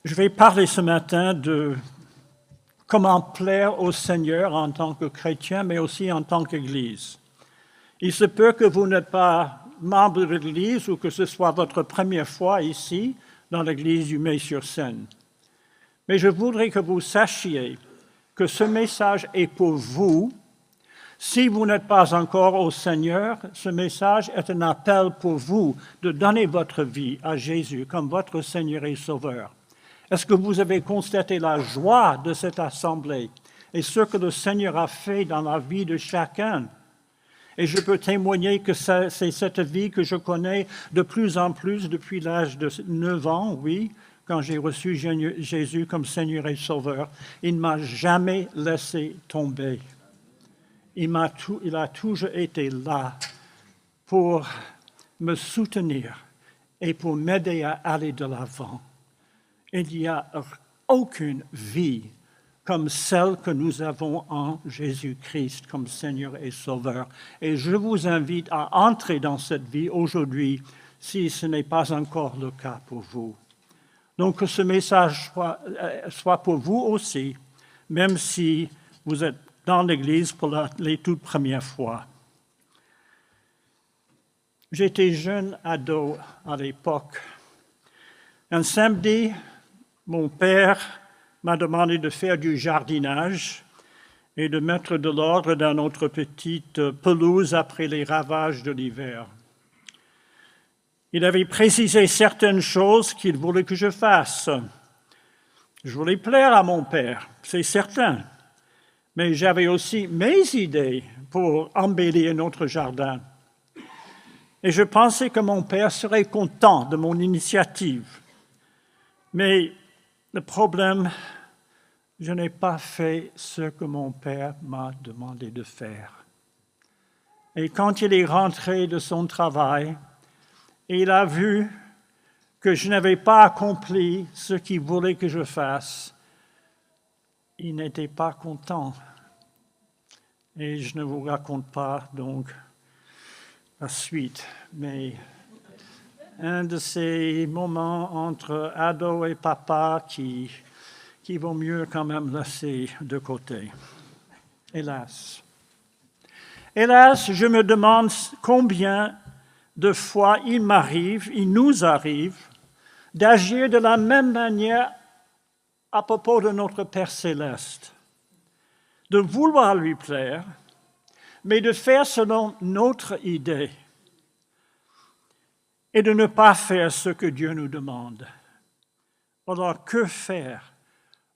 Je vais parler ce matin de comment plaire au Seigneur en tant que chrétien, mais aussi en tant qu'Église. Il se peut que vous n'êtes pas membre de l'Église ou que ce soit votre première fois ici, dans l'Église du Mets-sur-Seine. Mais je voudrais que vous sachiez que ce message est pour vous. Si vous n'êtes pas encore au Seigneur, ce message est un appel pour vous de donner votre vie à Jésus comme votre Seigneur et Sauveur. Est-ce que vous avez constaté la joie de cette assemblée et ce que le Seigneur a fait dans la vie de chacun? Et je peux témoigner que c'est cette vie que je connais de plus en plus depuis l'âge de 9 ans, oui, quand j'ai reçu Jésus comme Seigneur et Sauveur. Il ne m'a jamais laissé tomber. Il a toujours été là pour me soutenir et pour m'aider à aller de l'avant. Il n'y a aucune vie comme celle que nous avons en Jésus-Christ comme Seigneur et Sauveur. Et je vous invite à entrer dans cette vie aujourd'hui si ce n'est pas encore le cas pour vous. Donc que ce message soit pour vous aussi, même si vous êtes dans l'Église pour les toutes premières fois. J'étais jeune ado à l'époque. Un samedi, mon père m'a demandé de faire du jardinage et de mettre de l'ordre dans notre petite pelouse après les ravages de l'hiver. Il avait précisé certaines choses qu'il voulait que je fasse. Je voulais plaire à mon père, c'est certain, mais j'avais aussi mes idées pour embellir notre jardin. Et je pensais que mon père serait content de mon initiative. Mais le problème, je n'ai pas fait ce que mon père m'a demandé de faire. Et quand il est rentré de son travail, il a vu que je n'avais pas accompli ce qu'il voulait que je fasse. Il n'était pas content. Et je ne vous raconte pas donc la suite, mais un de ces moments entre ado et papa qui vaut mieux quand même laisser de côté. Hélas. Hélas, je me demande combien de fois il nous arrive, d'agir de la même manière à propos de notre Père céleste, de vouloir lui plaire, mais de faire selon notre idée et de ne pas faire ce que Dieu nous demande. Alors, que faire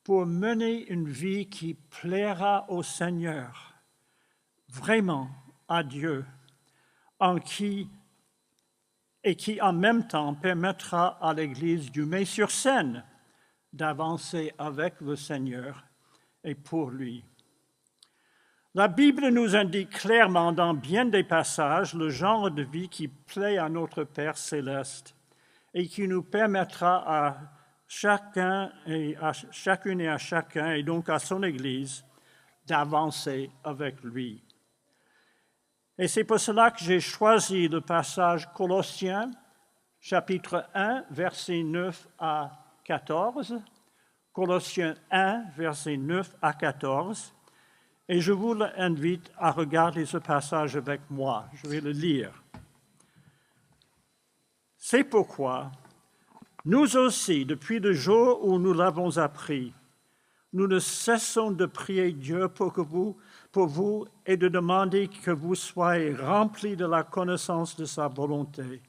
pour mener une vie qui plaira au Seigneur, vraiment à Dieu, qui en même temps permettra à l'Église du Mets-sur-Seine d'avancer avec le Seigneur et pour lui. La Bible nous indique clairement dans bien des passages le genre de vie qui plaît à notre Père céleste et qui nous permettra à chacune et à chacun, et donc à son Église, d'avancer avec lui. Et c'est pour cela que j'ai choisi le passage Colossiens, chapitre 1, versets 9 à 14. Colossiens 1, versets 9 à 14. Et je vous invite à regarder ce passage avec moi. Je vais le lire. C'est pourquoi, nous aussi, depuis le jour où nous l'avons appris, nous ne cessons de prier Dieu pour vous et de demander que vous soyez remplis de la connaissance de sa volonté,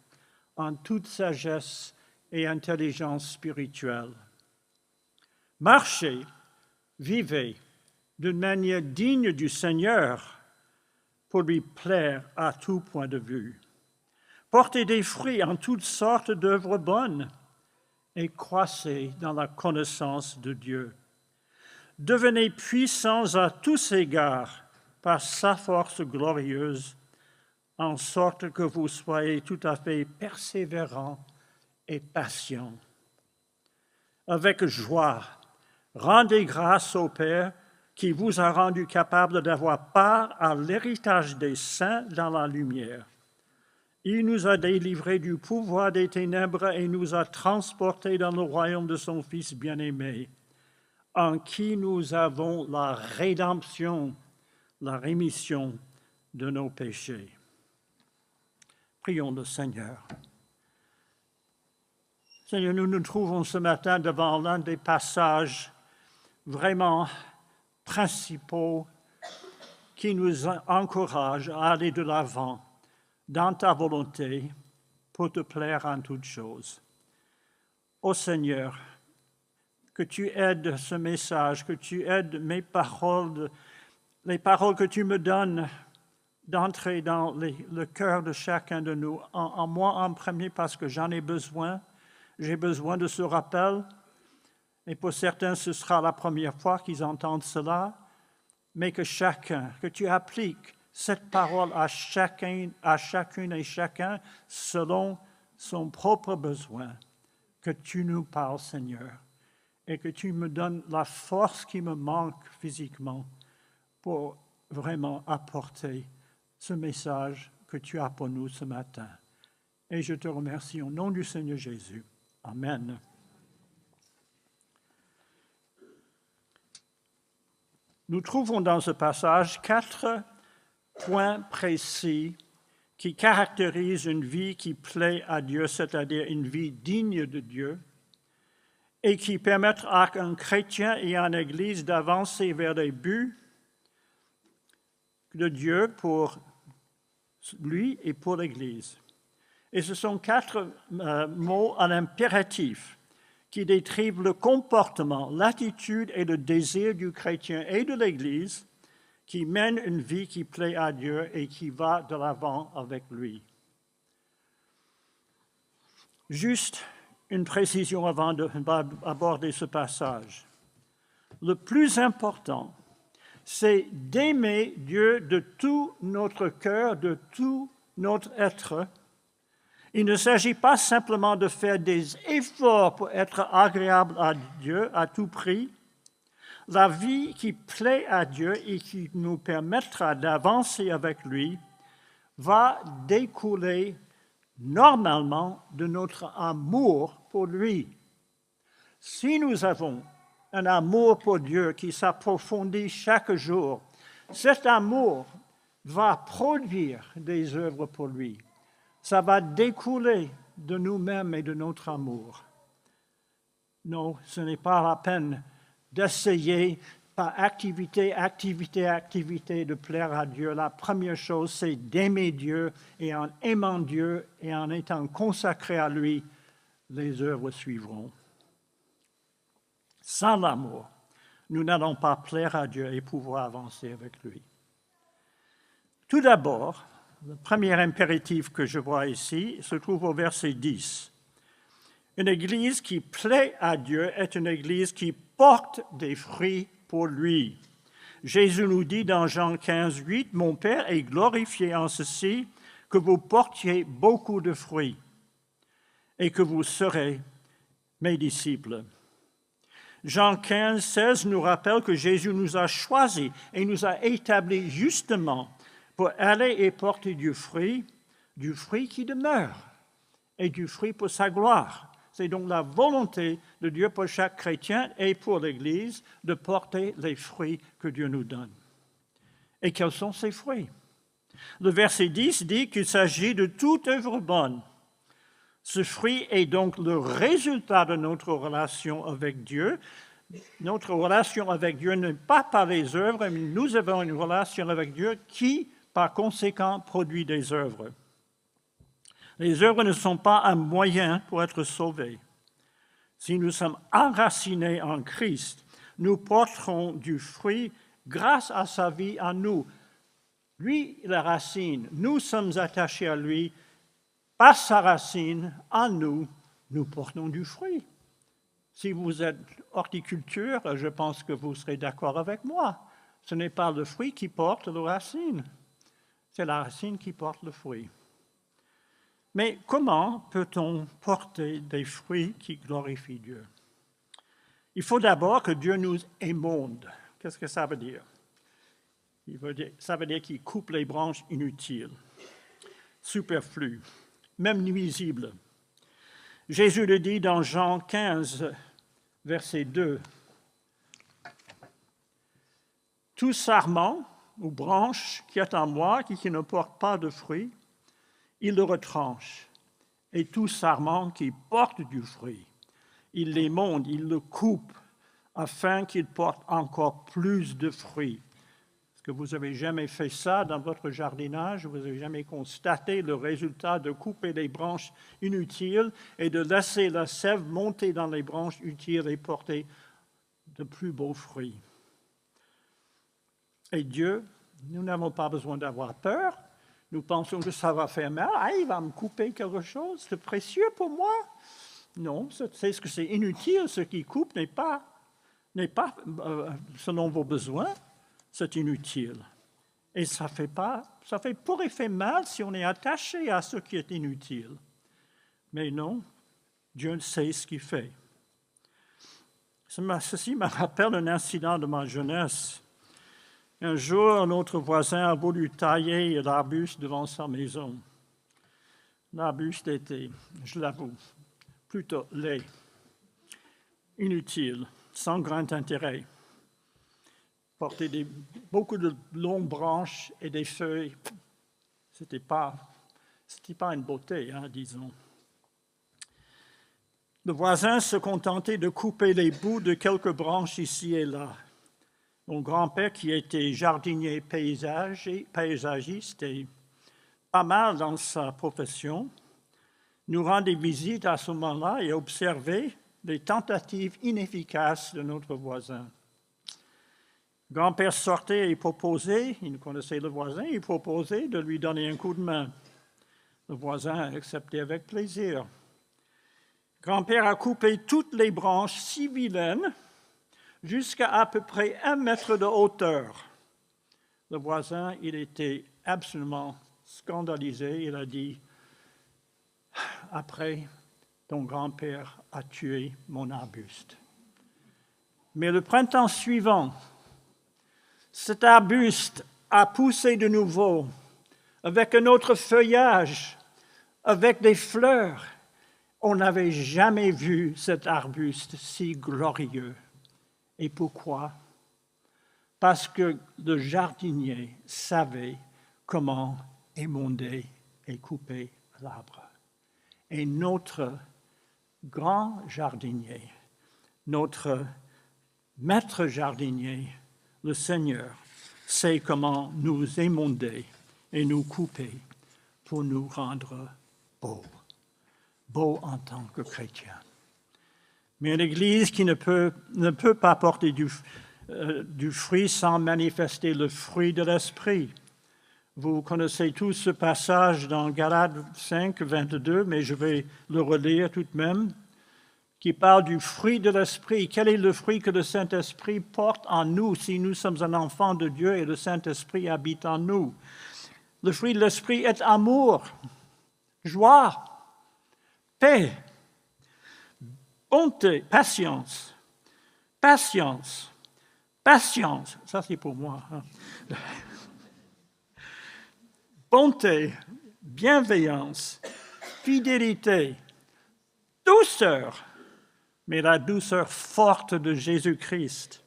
en toute sagesse et intelligence spirituelle. Marchez, vivez d'une manière digne du Seigneur pour lui plaire à tout point de vue. Portez des fruits en toutes sortes d'œuvres bonnes et croissez dans la connaissance de Dieu. Devenez puissants à tous égards par sa force glorieuse, en sorte que vous soyez tout à fait persévérants et patients. Avec joie, rendez grâce au Père qui vous a rendu capable d'avoir part à l'héritage des saints dans la lumière. Il nous a délivrés du pouvoir des ténèbres et nous a transportés dans le royaume de son Fils bien-aimé, en qui nous avons la rédemption, la rémission de nos péchés. Prions le Seigneur. Seigneur, nous nous trouvons ce matin devant l'un des passages vraiment principaux qui nous encouragent à aller de l'avant dans ta volonté pour te plaire en toutes choses. Ô Seigneur, que tu aides ce message, que tu aides mes paroles, les paroles que tu me donnes d'entrer dans le cœur de chacun de nous, en moi en premier parce que j'en ai besoin. J'ai besoin de ce rappel, et pour certains, ce sera la première fois qu'ils entendent cela, mais que tu appliques cette parole à chacune et chacun selon son propre besoin, que tu nous parles, Seigneur, et que tu me donnes la force qui me manque physiquement pour vraiment apporter ce message que tu as pour nous ce matin. Et je te remercie au nom du Seigneur Jésus. Amen. Nous trouvons dans ce passage 4 points précis qui caractérisent une vie qui plaît à Dieu, c'est-à-dire une vie digne de Dieu, et qui permettent à un chrétien et à une Église d'avancer vers les buts de Dieu pour lui et pour l'Église. Et ce sont 4 mots en impératif qui décrivent le comportement, l'attitude et le désir du chrétien et de l'Église qui mène une vie qui plaît à Dieu et qui va de l'avant avec lui. Juste une précision avant d'aborder ce passage. Le plus important, c'est d'aimer Dieu de tout notre cœur, de tout notre être. Il ne s'agit pas simplement de faire des efforts pour être agréable à Dieu à tout prix. La vie qui plaît à Dieu et qui nous permettra d'avancer avec lui va découler normalement de notre amour pour lui. Si nous avons un amour pour Dieu qui s'approfondit chaque jour, cet amour va produire des œuvres pour lui. Ça va découler de nous-mêmes et de notre amour. Non, ce n'est pas la peine d'essayer par activité de plaire à Dieu. La première chose, c'est d'aimer Dieu, et en aimant Dieu et en étant consacré à lui, les œuvres suivront. Sans l'amour, nous n'allons pas plaire à Dieu et pouvoir avancer avec lui. Tout d'abord, le premier impératif que je vois ici se trouve au verset 10. Une Église qui plaît à Dieu est une Église qui porte des fruits pour lui. Jésus nous dit dans Jean 15, 8, « Mon Père est glorifié en ceci, que vous portiez beaucoup de fruits et que vous serez mes disciples. » Jean 15, 16 nous rappelle que Jésus nous a choisis et nous a établis justement pour aller et porter du fruit qui demeure et du fruit pour sa gloire. C'est donc la volonté de Dieu pour chaque chrétien et pour l'Église de porter les fruits que Dieu nous donne. Et quels sont ces fruits? Le verset 10 dit qu'il s'agit de toute œuvre bonne. Ce fruit est donc le résultat de notre relation avec Dieu. Notre relation avec Dieu n'est pas par les œuvres, mais nous avons une relation avec Dieu qui, par conséquent, produit des œuvres. Les œuvres ne sont pas un moyen pour être sauvés. Si nous sommes enracinés en Christ, nous porterons du fruit grâce à sa vie en nous. Lui, la racine, nous sommes attachés à lui. Par sa racine, en nous, nous portons du fruit. Si vous êtes horticulteur, je pense que vous serez d'accord avec moi. Ce n'est pas le fruit qui porte la racine, c'est la racine qui porte le fruit. Mais comment peut-on porter des fruits qui glorifient Dieu? Il faut d'abord que Dieu nous émonde. Qu'est-ce que ça veut dire? Ça veut dire qu'il coupe les branches inutiles, superflues. même nuisibles. Jésus le dit dans Jean 15, verset 2. « Tout sarment ou branche qui est en moi, qui ne porte pas de fruit, il le retranche. Et tout sarment qui porte du fruit, il l'émonde, il le coupe, afin qu'il porte encore plus de fruits. » Est-ce que vous avez jamais fait ça dans votre jardinage? Vous n'avez jamais constaté le résultat de couper les branches inutiles et de laisser la sève monter dans les branches utiles et porter de plus beaux fruits? Et Dieu, nous n'avons pas besoin d'avoir peur. Nous pensons que ça va faire mal. Ah, il va me couper quelque chose de précieux pour moi. Non, c'est ce que c'est inutile. Ce qui coupe n'est pas selon vos besoins. C'est inutile. Et ça pourrait faire mal si on est attaché à ce qui est inutile. Mais non, Dieu sait ce qu'il fait. Ceci me rappelle un incident de ma jeunesse. Un jour, notre voisin a voulu tailler l'arbuste devant sa maison. L'arbuste était, je l'avoue, plutôt laid, inutile, sans grand intérêt. Portait beaucoup de longues branches et des feuilles. C'était pas une beauté, disons. Le voisin se contentait de couper les bouts de quelques branches ici et là. Mon grand-père, qui était jardinier paysagiste et pas mal dans sa profession, nous rendait visite à ce moment-là et observait les tentatives inefficaces de notre voisin. Grand-père sortait et proposait, il connaissait le voisin, il proposait de lui donner un coup de main. Le voisin acceptait avec plaisir. Grand-père a coupé toutes les branches si vilaines jusqu'à peu près 1 mètre de hauteur. Le voisin, il était absolument scandalisé. Il a dit, « Après, ton grand-père a tué mon arbuste. » Mais le printemps suivant, cet arbuste a poussé de nouveau, avec un autre feuillage, avec des fleurs. On n'avait jamais vu cet arbuste si glorieux. Et pourquoi? Parce que le jardinier savait comment émonder et couper l'arbre. Et notre grand jardinier, notre maître jardinier, le Seigneur, sait comment nous émonder et nous couper pour nous rendre beaux en tant que chrétiens. Mais une Église qui ne peut pas porter du fruit sans manifester le fruit de l'Esprit. Vous connaissez tous ce passage dans Galates 5, 22, mais je vais le relire tout de même, qui parle du fruit de l'Esprit. Quel est le fruit que le Saint-Esprit porte en nous si nous sommes un enfant de Dieu et le Saint-Esprit habite en nous? Le fruit de l'Esprit est amour, joie, paix, bonté, patience, ça c'est pour moi. Bonté, bienveillance, fidélité, douceur, mais la douceur forte de Jésus-Christ,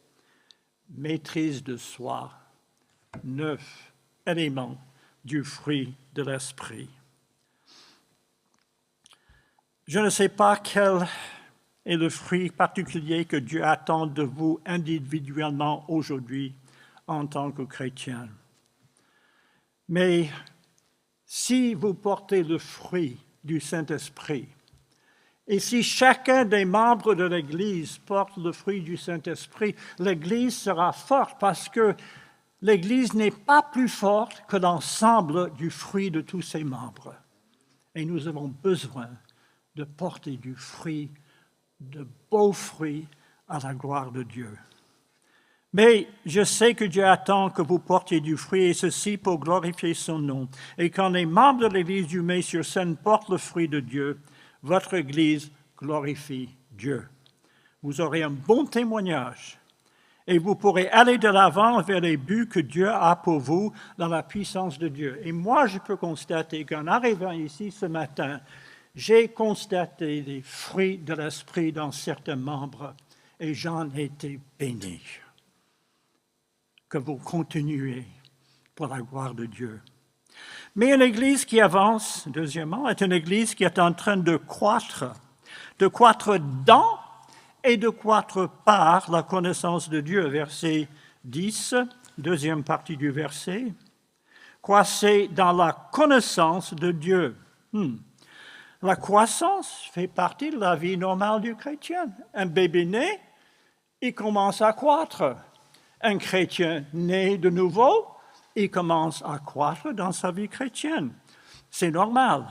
maîtrise de soi, 9 éléments du fruit de l'Esprit. Je ne sais pas quel est le fruit particulier que Dieu attend de vous individuellement aujourd'hui en tant que chrétien. Mais si vous portez le fruit du Saint-Esprit, et si chacun des membres de l'Église porte le fruit du Saint-Esprit, l'Église sera forte parce que l'Église n'est pas plus forte que l'ensemble du fruit de tous ses membres. Et nous avons besoin de porter du fruit, de beaux fruits à la gloire de Dieu. Mais je sais que Dieu attend que vous portiez du fruit, et ceci pour glorifier son nom. Et quand les membres de l'Église du Mets-sur-Seine portent le fruit de Dieu, votre Église glorifie Dieu. Vous aurez un bon témoignage. et vous pourrez aller de l'avant vers les buts que Dieu a pour vous dans la puissance de Dieu. Et moi, je peux constater qu'en arrivant ici ce matin, j'ai constaté les fruits de l'Esprit dans certains membres et j'en ai été béni. Que vous continuez pour la gloire de Dieu. Mais une Église qui avance, deuxièmement, est une Église qui est en train de croître dans et de croître par la connaissance de Dieu. Verset 10, deuxième partie du verset. Croissez dans la connaissance de Dieu. La croissance fait partie de la vie normale du chrétien. Un bébé né, il commence à croître. Un chrétien né de nouveau, il commence à croître dans sa vie chrétienne. C'est normal.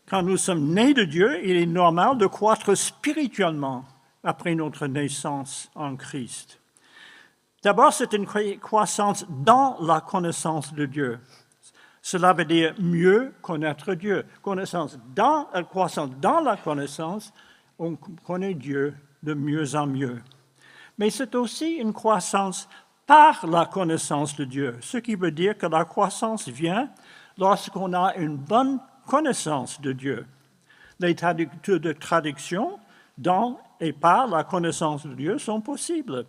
Quand nous sommes nés de Dieu, il est normal de croître spirituellement après notre naissance en Christ. D'abord, c'est une croissance dans la connaissance de Dieu. Cela veut dire mieux connaître Dieu. Croissance dans la connaissance, on connaît Dieu de mieux en mieux. Mais c'est aussi une croissance par la connaissance de Dieu, ce qui veut dire que la croissance vient lorsqu'on a une bonne connaissance de Dieu. Les traductions dans et par la connaissance de Dieu sont possibles,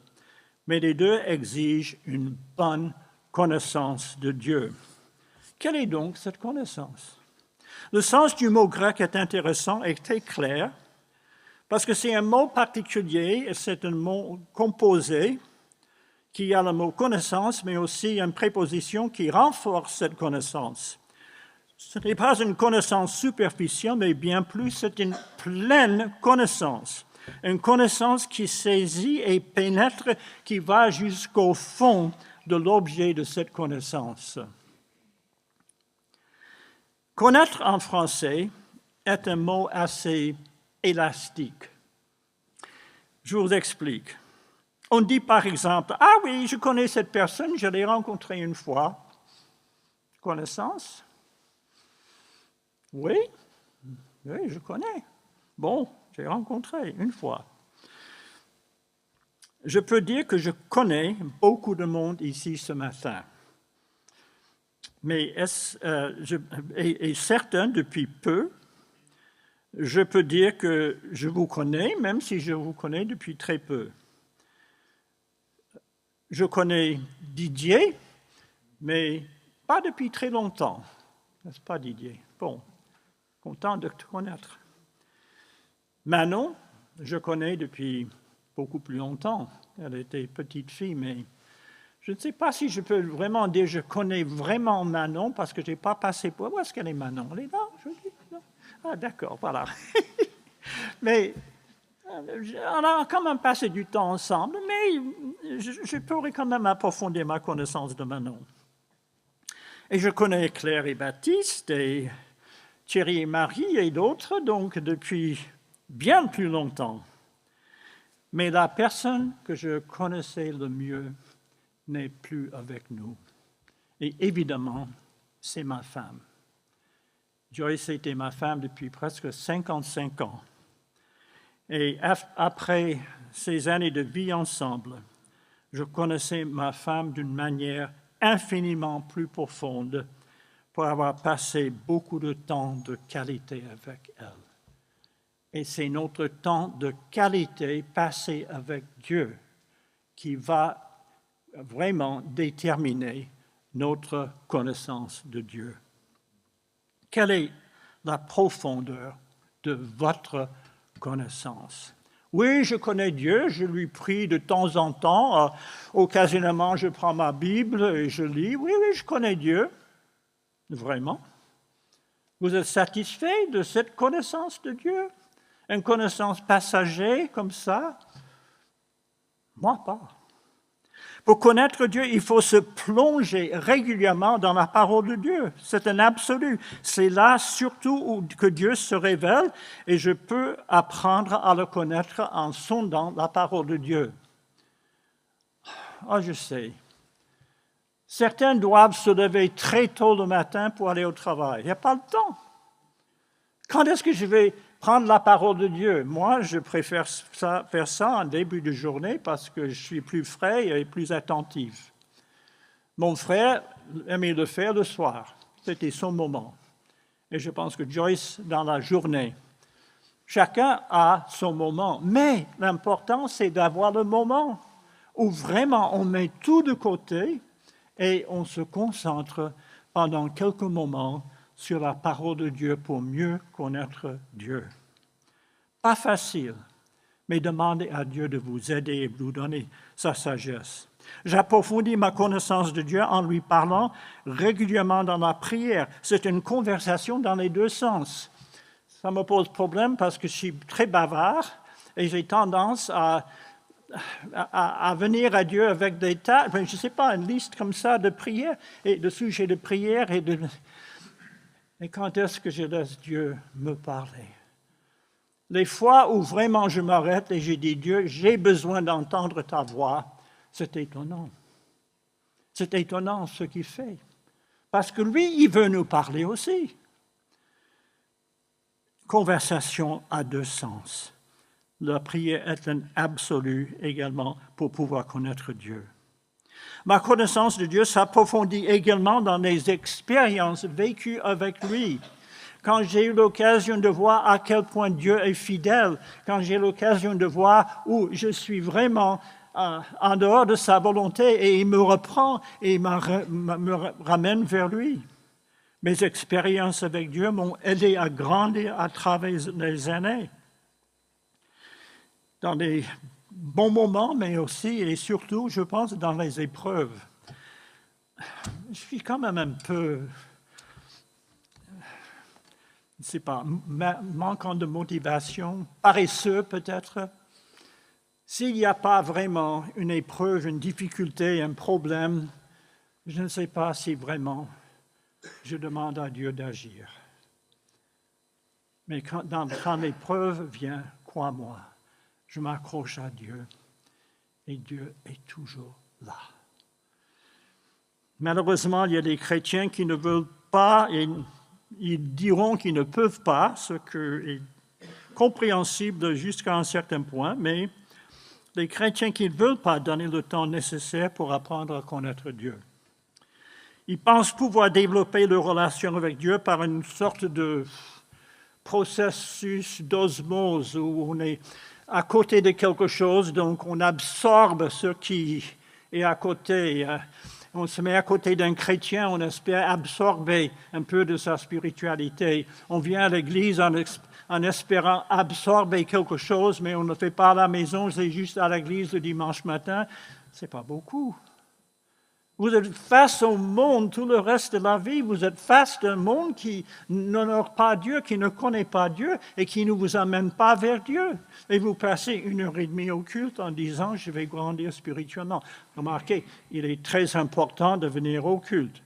mais les deux exigent une bonne connaissance de Dieu. Quelle est donc cette connaissance? Le sens du mot grec est intéressant et très clair, parce que c'est un mot particulier, et c'est un mot composé qui a le mot connaissance, mais aussi une préposition qui renforce cette connaissance. Ce n'est pas une connaissance superficielle, mais bien plus, c'est une pleine connaissance. Une connaissance qui saisit et pénètre, qui va jusqu'au fond de l'objet de cette connaissance. Connaître en français est un mot assez élastique. Je vous explique. On dit par exemple, « Ah oui, je connais cette personne, je l'ai rencontrée une fois. » Connaissance? Oui, je connais. Bon, j'ai rencontré une fois. Je peux dire que je connais beaucoup de monde ici ce matin. Mais certains, depuis peu, je peux dire que je vous connais, même si je vous connais depuis très peu. Je connais Didier, mais pas depuis très longtemps. N'est-ce pas, Didier? Bon, content de te connaître. Manon, je connais depuis beaucoup plus longtemps. Elle était petite fille, mais je ne sais pas si je peux vraiment dire que je connais vraiment Manon, parce que je n'ai pas passé pour... Où est-ce qu'elle est, Manon? Elle est là? Ah, d'accord, voilà. Mais on a quand même passé du temps ensemble, mais je pourrais quand même approfondir ma connaissance de Manon. Et je connais Claire et Baptiste, et Thierry et Marie, et d'autres, donc depuis bien plus longtemps. Mais la personne que je connaissais le mieux n'est plus avec nous. Et évidemment, c'est ma femme. Joyce était ma femme depuis presque 55 ans. Et après ces années de vie ensemble, je connaissais ma femme d'une manière infiniment plus profonde pour avoir passé beaucoup de temps de qualité avec elle. Et c'est notre temps de qualité passé avec Dieu qui va vraiment déterminer notre connaissance de Dieu. Quelle est la profondeur de votre connaissance? Oui, je connais Dieu, je lui prie de temps en temps, occasionnellement je prends ma Bible et je lis. Oui, je connais Dieu, vraiment. Vous êtes satisfait de cette connaissance de Dieu? Une connaissance passagère comme ça? Moi, pas. Pour connaître Dieu, il faut se plonger régulièrement dans la parole de Dieu. C'est un absolu. C'est là surtout que Dieu se révèle et je peux apprendre à le connaître en sondant la parole de Dieu. Ah, je sais. Certains doivent se lever très tôt le matin pour aller au travail. Il n'y a pas le temps. Quand est-ce que je vais Prendre la parole de Dieu. Moi, je préfère faire ça en début de journée parce que je suis plus frais et plus attentif. Mon frère aimait le faire le soir. C'était son moment. Et je pense que Joyce, dans la journée. Chacun a son moment. Mais l'important, c'est d'avoir le moment où vraiment on met tout de côté et on se concentre pendant quelques moments sur la parole de Dieu pour mieux connaître Dieu. Pas facile, mais demandez à Dieu de vous aider et de vous donner sa sagesse. J'approfondis ma connaissance de Dieu en lui parlant régulièrement dans la prière. C'est une conversation dans les deux sens. Ça me pose problème parce que je suis très bavard et j'ai tendance à venir à Dieu avec des tas, je ne sais pas, une liste comme ça de prières et de sujets de prière. Et quand est-ce que je laisse Dieu me parler? Les fois où vraiment je m'arrête et je dis, Dieu, j'ai besoin d'entendre ta voix, c'est étonnant. C'est étonnant ce qu'il fait. Parce que lui, il veut nous parler aussi. Conversation à deux sens. La prière est un absolu également pour pouvoir connaître Dieu. Ma connaissance de Dieu s'approfondit également dans les expériences vécues avec lui. Quand j'ai eu l'occasion de voir à quel point Dieu est fidèle, quand j'ai l'occasion de voir où je suis vraiment en dehors de sa volonté et il me reprend et il me ramène vers lui. Mes expériences avec Dieu m'ont aidé à grandir à travers les années. Dans les bons moments, mais aussi et surtout, je pense, dans les épreuves. Je suis quand même un peu, je ne sais pas, manquant de motivation, paresseux peut-être. S'il n'y a pas vraiment une épreuve, une difficulté, un problème, je ne sais pas si vraiment je demande à Dieu d'agir. Mais quand l'épreuve vient, crois-moi, je m'accroche à Dieu et Dieu est toujours là. Malheureusement, il y a des chrétiens qui ne veulent pas et ils diront qu'ils ne peuvent pas, ce qui est compréhensible jusqu'à un certain point, mais les chrétiens qui ne veulent pas donner le temps nécessaire pour apprendre à connaître Dieu. Ils pensent pouvoir développer leur relation avec Dieu par une sorte de processus d'osmose où on est à côté de quelque chose, donc on absorbe ce qui est à côté. On se met à côté d'un chrétien, on espère absorber un peu de sa spiritualité. On vient à l'église en espérant absorber quelque chose, mais on ne le fait pas à la maison, c'est juste à l'église le dimanche matin. Ce n'est pas beaucoup. Vous êtes face au monde tout le reste de la vie. Vous êtes face d'un monde qui n'honore pas Dieu, qui ne connaît pas Dieu et qui ne vous amène pas vers Dieu. Et vous passez 1h30 au culte en disant « je vais grandir spirituellement ». Remarquez, il est très important de venir au culte.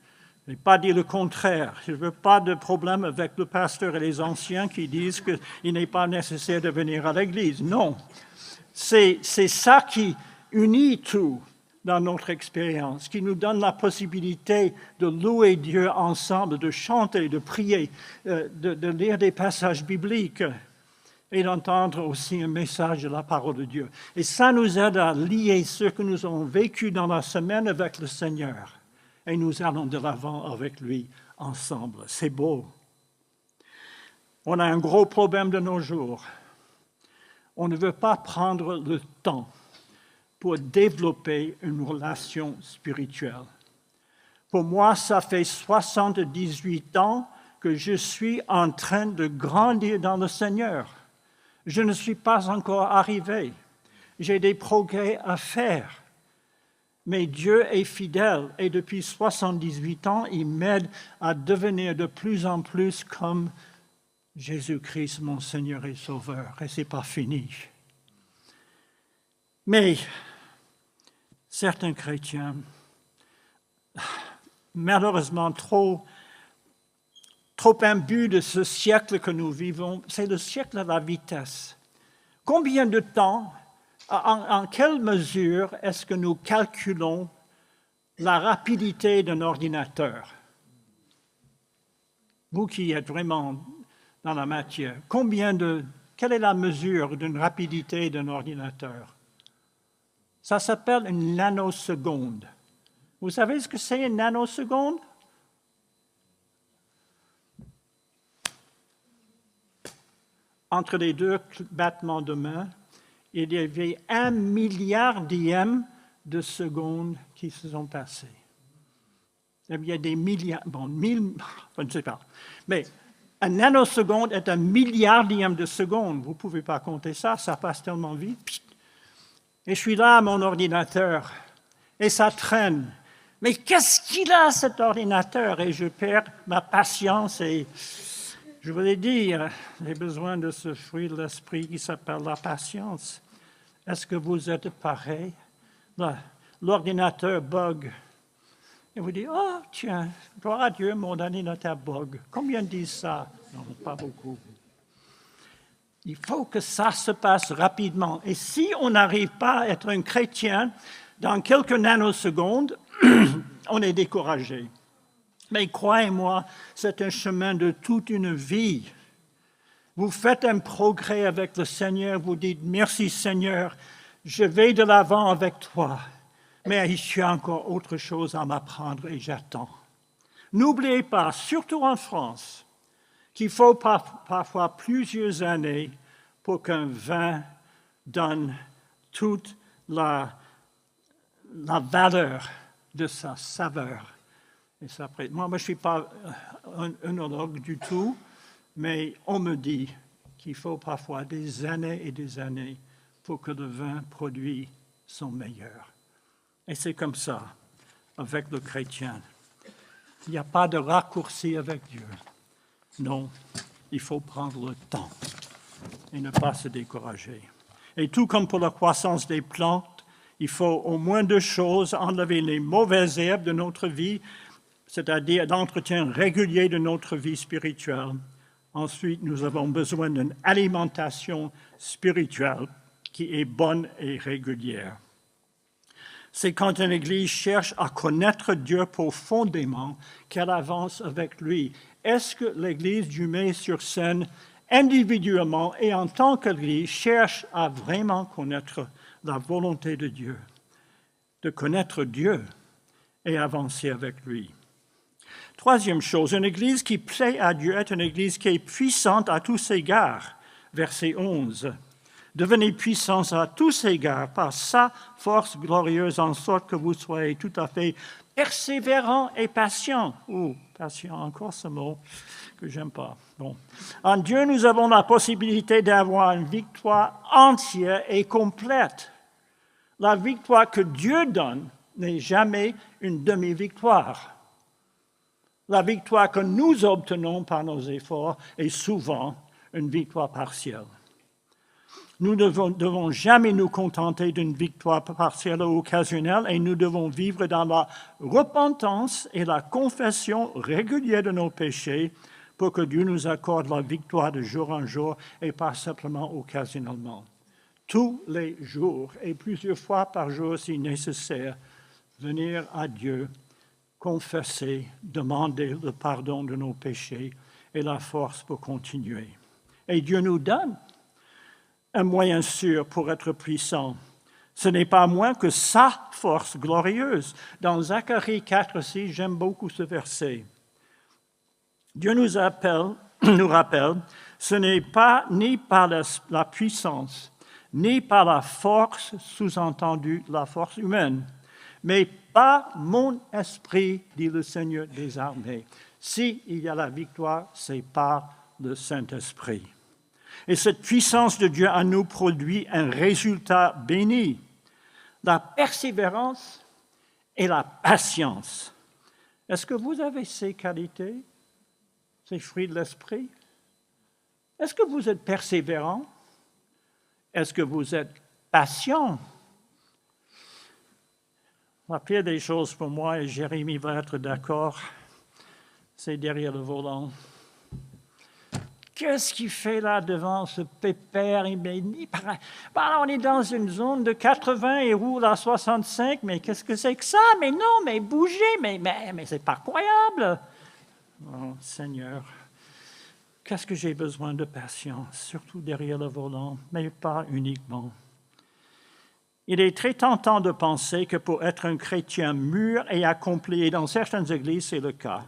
Je n'ai pas dit le contraire. Je ne veux pas de problème avec le pasteur et les anciens qui disent qu'il n'est pas nécessaire de venir à l'église. Non, c'est ça qui unit tout dans notre expérience, qui nous donne la possibilité de louer Dieu ensemble, de chanter, de prier, de lire des passages bibliques et d'entendre aussi un message de la parole de Dieu. Et ça nous aide à lier ce que nous avons vécu dans la semaine avec le Seigneur. Et nous allons de l'avant avec lui ensemble. C'est beau. On a un gros problème de nos jours. On ne veut pas prendre le temps pour développer une relation spirituelle. Pour moi, ça fait 78 ans que je suis en train de grandir dans le Seigneur. Je ne suis pas encore arrivé. J'ai des progrès à faire. Mais Dieu est fidèle et depuis 78 ans, il m'aide à devenir de plus en plus comme Jésus-Christ, mon Seigneur et Sauveur. Et ce n'est pas fini. Mais certains chrétiens, malheureusement trop imbus de ce siècle que nous vivons, c'est le siècle de la vitesse. Combien de temps, en quelle mesure est-ce que nous calculons la rapidité d'un ordinateur? Vous qui êtes vraiment dans la matière. Quelle est la mesure d'une rapidité d'un ordinateur? Ça s'appelle une nanoseconde. Vous savez ce que c'est une nanoseconde? Entre les deux battements de main, il y avait 1 milliardième de secondes qui se sont passées. Il y a des milliards, je ne sais pas. Mais un nanoseconde est 1 milliardième de seconde. Vous ne pouvez pas compter ça, ça passe tellement vite. Et je suis là à mon ordinateur, et ça traîne. Mais qu'est-ce qu'il a, cet ordinateur? Et je perds ma patience et je voulais dire, j'ai besoin de ce fruit de l'esprit qui s'appelle la patience. Est-ce que vous êtes pareil? L'ordinateur bug. Et vous dites, oh tiens, gloire à Dieu, mon ordinateur bug. Combien disent ça? Non, pas beaucoup. Il faut que ça se passe rapidement. Et si on n'arrive pas à être un chrétien, dans quelques nanosecondes, on est découragé. Mais croyez-moi, c'est un chemin de toute une vie. Vous faites un progrès avec le Seigneur, vous dites, merci Seigneur, je vais de l'avant avec toi. Mais il y a encore autre chose à m'apprendre et j'attends. N'oubliez pas, surtout en France, qu'il faut parfois plusieurs années pour qu'un vin donne toute la valeur de sa saveur. Et ça, moi, je ne suis pas un œnologue du tout, mais on me dit qu'il faut parfois des années et des années pour que le vin produise son meilleur. Et c'est comme ça avec le chrétien. Il n'y a pas de raccourci avec Dieu. Non, il faut prendre le temps et ne pas se décourager. Et tout comme pour la croissance des plantes, il faut au moins 2 choses, enlever les mauvaises herbes de notre vie, c'est-à-dire l'entretien régulier de notre vie spirituelle. Ensuite, nous avons besoin d'une alimentation spirituelle qui est bonne et régulière. C'est quand une Église cherche à connaître Dieu profondément qu'elle avance avec lui. Est-ce que l'Église du Mets-sur-Seine, individuellement et en tant qu'Église, cherche à vraiment connaître la volonté de Dieu, de connaître Dieu et avancer avec lui? Troisième chose, une Église qui plaît à Dieu est une Église qui est puissante à tous égards. Verset 11. Devenez puissants à tous égards par sa force glorieuse, en sorte que vous soyez tout à fait persévérants et patients. Patient, encore ce mot que j'aime pas. Bon. En Dieu, nous avons la possibilité d'avoir une victoire entière et complète. La victoire que Dieu donne n'est jamais une demi-victoire. La victoire que nous obtenons par nos efforts est souvent une victoire partielle. Nous ne devons jamais nous contenter d'une victoire partielle ou occasionnelle et nous devons vivre dans la repentance et la confession régulière de nos péchés pour que Dieu nous accorde la victoire de jour en jour et pas simplement occasionnellement. Tous les jours et plusieurs fois par jour si nécessaire, venir à Dieu, confesser, demander le pardon de nos péchés et la force pour continuer. Et Dieu nous donne un moyen sûr pour être puissant. Ce n'est pas moins que sa force glorieuse. Dans Zacharie 4:6, j'aime beaucoup ce verset. Dieu nous rappelle, ce n'est pas ni par la puissance, ni par la force, sous-entendue la force humaine, mais par mon esprit, dit le Seigneur des armées. S'il y a la victoire, c'est par le Saint-Esprit. Et cette puissance de Dieu en nous produit un résultat béni, la persévérance et la patience. Est-ce que vous avez ces qualités, ces fruits de l'esprit? Est-ce que vous êtes persévérant? Est-ce que vous êtes patient? La pire des choses pour moi, et Jérémie va être d'accord, c'est derrière le volant. Qu'est-ce qu'il fait là devant ce pépère? On est dans une zone de 80 et roule à 65, mais qu'est-ce que c'est que ça? Mais non, mais bougez, mais c'est pas croyable. Oh, Seigneur, qu'est-ce que j'ai besoin de patience, surtout derrière le volant, mais pas uniquement. Il est très tentant de penser que pour être un chrétien mûr et accompli, et dans certaines églises c'est le cas,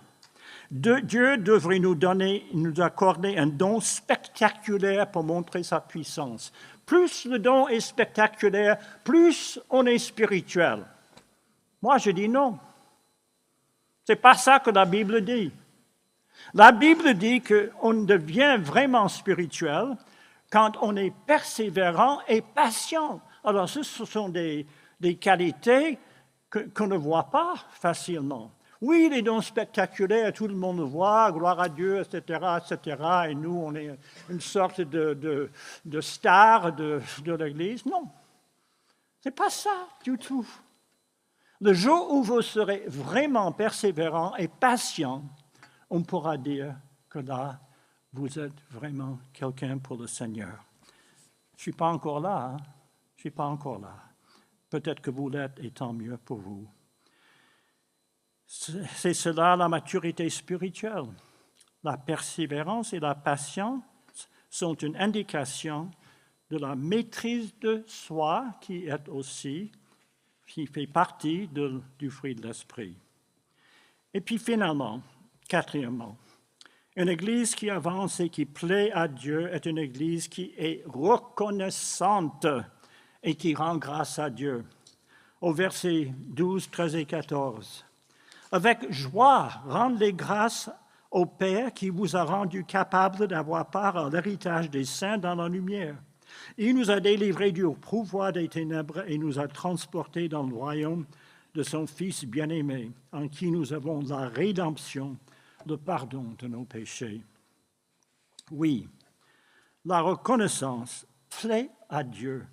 Dieu devrait nous accorder un don spectaculaire pour montrer sa puissance. Plus le don est spectaculaire, plus on est spirituel. Moi, je dis non. Ce n'est pas ça que la Bible dit. La Bible dit qu'on devient vraiment spirituel quand on est persévérant et patient. Alors, ce sont des qualités qu'on ne voit pas facilement. Oui, les dons spectaculaires, tout le monde le voit, gloire à Dieu, etc., etc., et nous, on est une sorte de star de l'Église. Non, ce n'est pas ça du tout. Le jour où vous serez vraiment persévérant et patient, on pourra dire que là, vous êtes vraiment quelqu'un pour le Seigneur. Je ne suis pas encore là, hein? Je ne suis pas encore là. Peut-être que vous l'êtes, et tant mieux pour vous. C'est cela la maturité spirituelle. La persévérance et la patience sont une indication de la maîtrise de soi qui fait partie du fruit de l'esprit. Et puis finalement, quatrièmement, une Église qui avance et qui plaît à Dieu est une Église qui est reconnaissante et qui rend grâce à Dieu. Au verset 12, 13 et 14. Avec joie, rendez les grâces au Père qui vous a rendu capable d'avoir part à l'héritage des saints dans la lumière. Il nous a délivrés du pouvoir des ténèbres et nous a transportés dans le royaume de son Fils bien-aimé, en qui nous avons la rédemption, le pardon de nos péchés. Oui, la reconnaissance plaît à Dieu.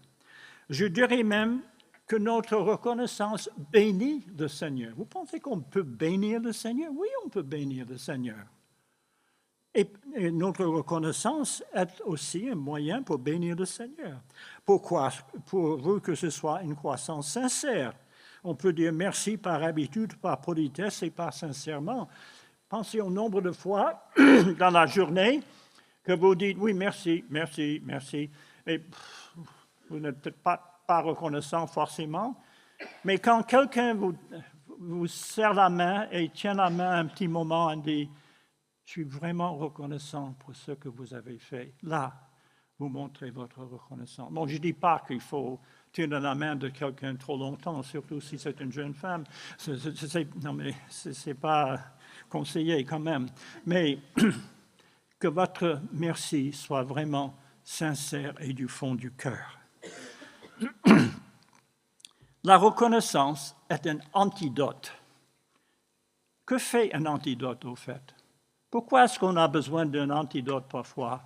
Je dirais même que notre reconnaissance bénit le Seigneur. Vous pensez qu'on peut bénir le Seigneur? Oui, on peut bénir le Seigneur. Et notre reconnaissance est aussi un moyen pour bénir le Seigneur. Pourquoi? Pour que ce soit une croissance sincère. On peut dire merci par habitude, par politesse et par sincèrement. Pensez au nombre de fois dans la journée que vous dites oui, merci, merci, merci. Et vous n'êtes peut-être pas reconnaissant forcément, mais quand quelqu'un vous serre la main et tient la main un petit moment et dit « Je suis vraiment reconnaissant pour ce que vous avez fait », là, vous montrez votre reconnaissance. Bon, je ne dis pas qu'il faut tenir la main de quelqu'un trop longtemps, surtout si c'est une jeune femme. Non, mais ce n'est pas conseillé quand même. Mais que votre merci soit vraiment sincère et du fond du cœur. La reconnaissance est un antidote. Que fait un antidote au fait? Pourquoi est-ce qu'on a besoin d'un antidote parfois?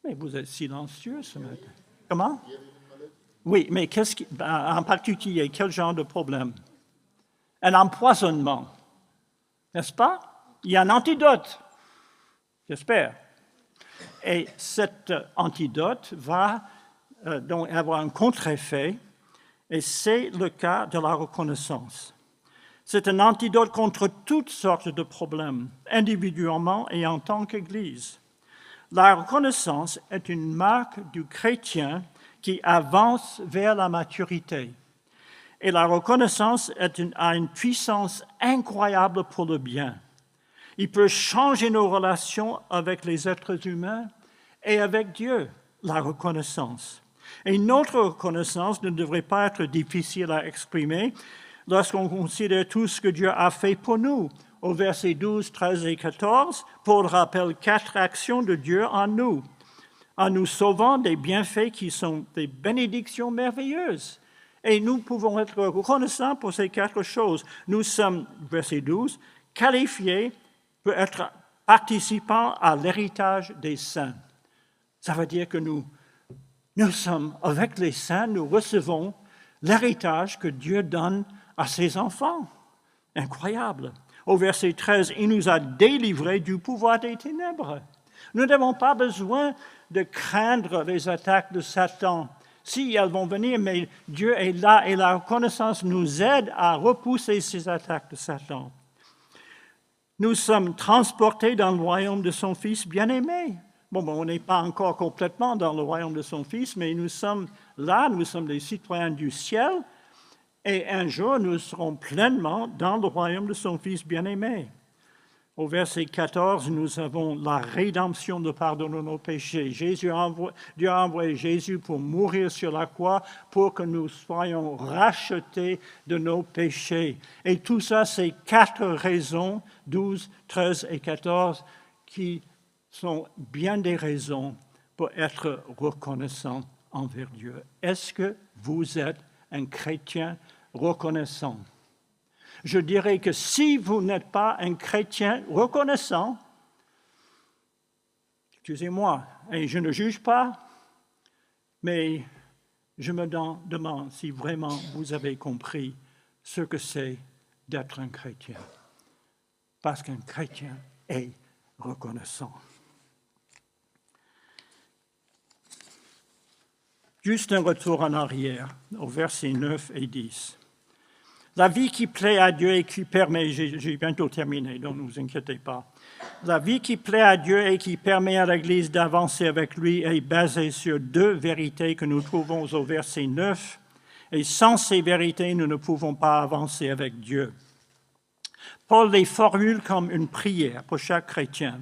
Mais vous êtes silencieux ce matin. Comment? Oui, mais en particulier, quel genre de problème? Un empoisonnement, n'est-ce pas? Il y a un antidote, j'espère. Et cet antidote va donc avoir un contre-effet, et c'est le cas de la reconnaissance. C'est un antidote contre toutes sortes de problèmes, individuellement et en tant qu'Église. La reconnaissance est une marque du chrétien qui avance vers la maturité. Et la reconnaissance a une puissance incroyable pour le bien. Il peut changer nos relations avec les êtres humains et avec Dieu, la reconnaissance. Et notre reconnaissance ne devrait pas être difficile à exprimer lorsqu'on considère tout ce que Dieu a fait pour nous. Au verset 12, 13 et 14, Paul rappelle 4 actions de Dieu en nous sauvant des bienfaits qui sont des bénédictions merveilleuses. Et nous pouvons être reconnaissants pour ces 4 choses. Nous sommes, verset 12, qualifiés pour être participants à l'héritage des saints. Ça veut dire que nous sommes, avec les saints, nous recevons l'héritage que Dieu donne à ses enfants. Incroyable. Au verset 13, il nous a délivrés du pouvoir des ténèbres. Nous n'avons pas besoin de craindre les attaques de Satan. Si elles vont venir, mais Dieu est là et la reconnaissance nous aide à repousser ces attaques de Satan. Nous sommes transportés dans le royaume de son Fils bien-aimé. Bon, on n'est pas encore complètement dans le royaume de son Fils, mais nous sommes là, nous sommes des citoyens du ciel, et un jour nous serons pleinement dans le royaume de son Fils bien-aimé. Au verset 14, nous avons la rédemption, le pardon de nos péchés. Dieu a envoyé Jésus pour mourir sur la croix pour que nous soyons rachetés de nos péchés. Et tout ça, c'est 4 raisons, 12, 13 et 14, qui sont bien des raisons pour être reconnaissant envers Dieu. Est-ce que vous êtes un chrétien reconnaissant? Je dirais que si vous n'êtes pas un chrétien reconnaissant, excusez-moi, et je ne juge pas, mais je me demande si vraiment vous avez compris ce que c'est d'être un chrétien. Parce qu'un chrétien est reconnaissant. Juste un retour en arrière, au verset 9 et 10. La vie qui plaît à Dieu et qui permet, j'ai bientôt terminé, donc ne vous inquiétez pas. La vie qui plaît à Dieu et qui permet à l'Église d'avancer avec lui est basée sur 2 vérités que nous trouvons au verset 9. Et sans ces vérités, nous ne pouvons pas avancer avec Dieu. Paul les formule comme une prière pour chaque chrétien.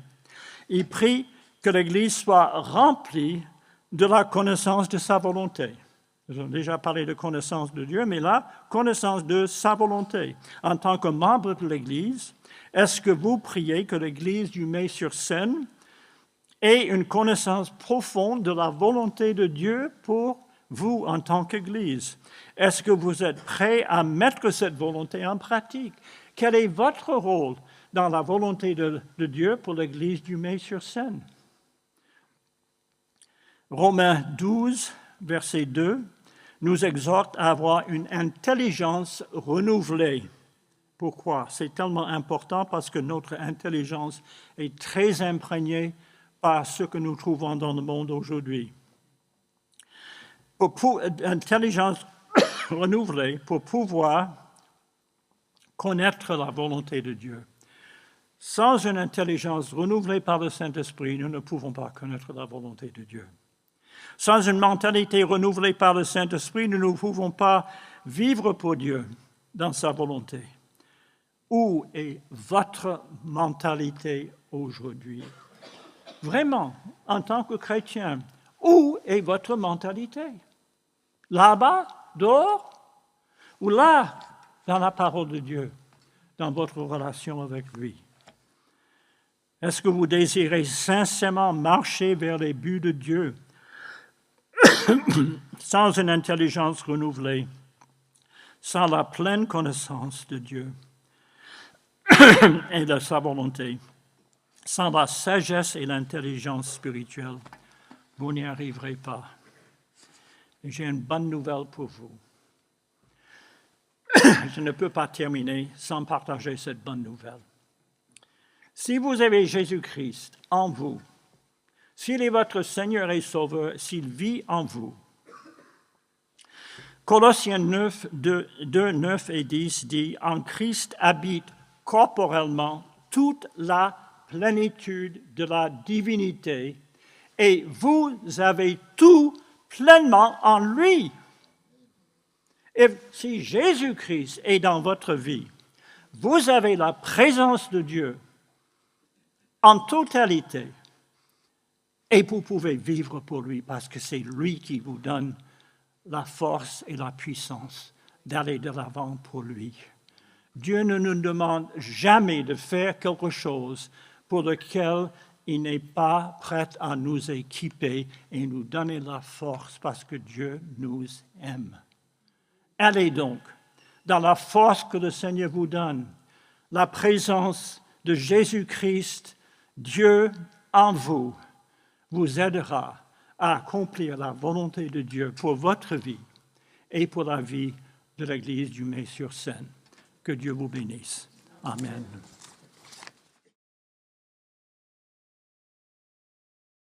Il prie que l'Église soit remplie de la connaissance de sa volonté. Nous avons déjà parlé de connaissance de Dieu, mais là, connaissance de sa volonté. En tant que membre de l'Église, est-ce que vous priez que l'Église du Mai-sur-Seine ait une connaissance profonde de la volonté de Dieu pour vous en tant qu'Église? Est-ce que vous êtes prêts à mettre cette volonté en pratique? Quel est votre rôle dans la volonté de Dieu pour l'Église du Mai-sur-Seine? Romains 12, verset 2, nous exhorte à avoir une intelligence renouvelée. Pourquoi? C'est tellement important parce que notre intelligence est très imprégnée par ce que nous trouvons dans le monde aujourd'hui. Pour intelligence renouvelée, pour pouvoir connaître la volonté de Dieu. Sans une intelligence renouvelée par le Saint-Esprit, nous ne pouvons pas connaître la volonté de Dieu. Sans une mentalité renouvelée par le Saint-Esprit, nous ne pouvons pas vivre pour Dieu dans sa volonté. Où est votre mentalité aujourd'hui? Vraiment, en tant que chrétien, où est votre mentalité? Là-bas, dehors? Ou là, dans la parole de Dieu, dans votre relation avec lui? Est-ce que vous désirez sincèrement marcher vers les buts de Dieu sans une intelligence renouvelée, sans la pleine connaissance de Dieu et de sa volonté, sans la sagesse et l'intelligence spirituelle, vous n'y arriverez pas. Et j'ai une bonne nouvelle pour vous. Je ne peux pas terminer sans partager cette bonne nouvelle. Si vous avez Jésus-Christ en vous, s'il est votre Seigneur et Sauveur, s'il vit en vous, Colossiens 2, 9 et 10 dit « En Christ habite corporellement toute la plénitude de la divinité et vous avez tout pleinement en lui. » Et si Jésus-Christ est dans votre vie, vous avez la présence de Dieu en totalité. Et vous pouvez vivre pour lui parce que c'est lui qui vous donne la force et la puissance d'aller de l'avant pour lui. Dieu ne nous demande jamais de faire quelque chose pour lequel il n'est pas prêt à nous équiper et nous donner la force parce que Dieu nous aime. Allez donc dans la force que le Seigneur vous donne, la présence de Jésus-Christ, Dieu en vous, vous aidera à accomplir la volonté de Dieu pour votre vie et pour la vie de l'Église du Mai-sur-Seine. Que Dieu vous bénisse. Amen.